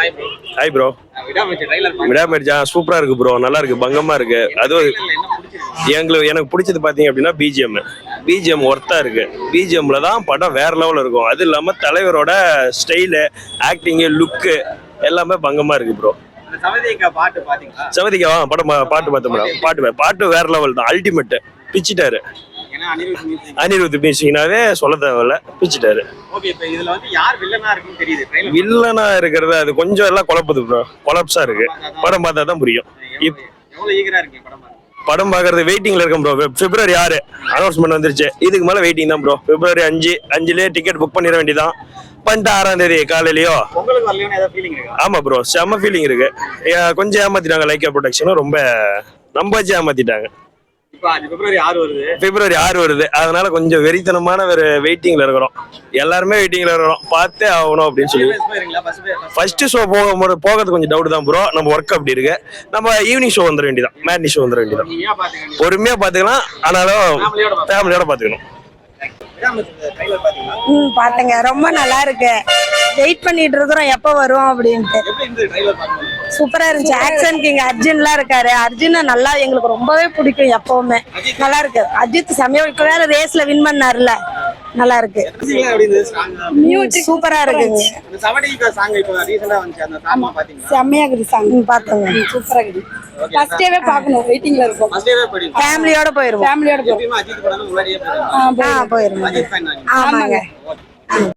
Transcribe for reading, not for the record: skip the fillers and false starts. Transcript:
Hi bro. விடாமரிச்சா சூப்பரா இருக்கு bro, நல்லா இருக்கு, பங்கமா இருக்கு. அதுவும் எனக்கு பிடிச்சது பாத்தீங்க அப்படின்னா பிஜிஎம் ஒர்த்தா இருக்கு. பிஜிஎம்ல தான் படம் வேற லெவல்ல இருக்கும். அது இல்லாம தலைவரோட ஸ்டைலு, ஆக்டிங்கு, லுக்கு எல்லாமே பங்கமா இருக்கு ப்ரோ. சவதிகா படம் பாட்டு பார்த்தோம். பாட்டு வேற லெவல் தான், அல்டிமேட். பிச்சிட்டாரு. அனிருத் மியூசிக்னாவே சொல்ல தேவையில்ல, பிச்சிட்டாரு. வில்லனா இருக்கிறது அது கொஞ்சம் எல்லாம் குழப்புது ப்ரோ, கொலப்ஸா இருக்கு. படம் பார்த்தா தான் புரியும். படம் பார்க்கறது வெயிட்டிங்ல இருக்கும் ப்ரோ. பிப்ரவரி 6 அனௌன்ஸ்மெண்ட் வந்துருச்சு. இதுக்கு மேல வெயிட்டிங் தான் ப்ரோ. பிப்ரவரி 5 டிக்கெட் புக் பண்ணிட வேண்டியதான். பண்ணிட்டு 6ஆம் தேதி காலையிலயோ. ஆமா ப்ரோ, செம்ம ஃபீலிங் இருக்கு. கொஞ்சம் ஏமாத்திட்டாங்க லைக்கா ப்ரொடக்ஷனும், ரொம்ப நம்பாச்சு ஏமாத்திட்டாங்க. பிப்ரவரி 6 வருது, அதனால கொஞ்சம் வெறித்தனமான ஒரு வெயிட்டிங்ல இருக்கிறோம். எல்லாருமே வெயிட்டிங்ல இருக்கிறோம், பார்த்தே ஆகணும் அப்படின்னு சொல்லி. ஃபர்ஸ்ட் ஷோ போகிறது கொஞ்சம் டவுட் தான் ப்ரோ. நம்ம ஒர்க் அப்படி இருக்கு. நம்ம ஈவினிங் ஷோ வந்துட வேண்டியதான், மேட்னி ஷோ வந்துட வேண்டியதான். பொறுமையா பாத்துக்கலாம், ஆனாலும் ஃபேமிலியோட பாத்துக்கணும். பாத்தங்க, ரொம்ப நல்லா இருக்கு. வெயிட் பண்ணிட்டு இருக்கிறோம் எப்ப வரும் அப்படின்ட்டு. சூப்பரா இருந்துச்சு. ஆக்ஷன் கிங் அர்ஜுன்லாம் இருக்காரு. அர்ஜுன் நல்லா எங்களுக்கு ரொம்பவே பிடிக்கும், எப்பவுமே நல்லா இருக்கு. அஜித் சமயம் இப்ப வேற ரேஸ்ல வின் பண்ணாருல, நல்லா இருக்கு. சூப்பரா இருக்குங்க. செம்மையா இருக்குது சாங். பாத்தோங்க, சூப்பரா இருக்குது. ஃபர்ஸ்ட் டேவே பார்க்கணும், வெயிட்டிங்ல இருக்கோம். ஃபேமிலியோட போயிருவோம். போயிருவோம். ஆமாங்க.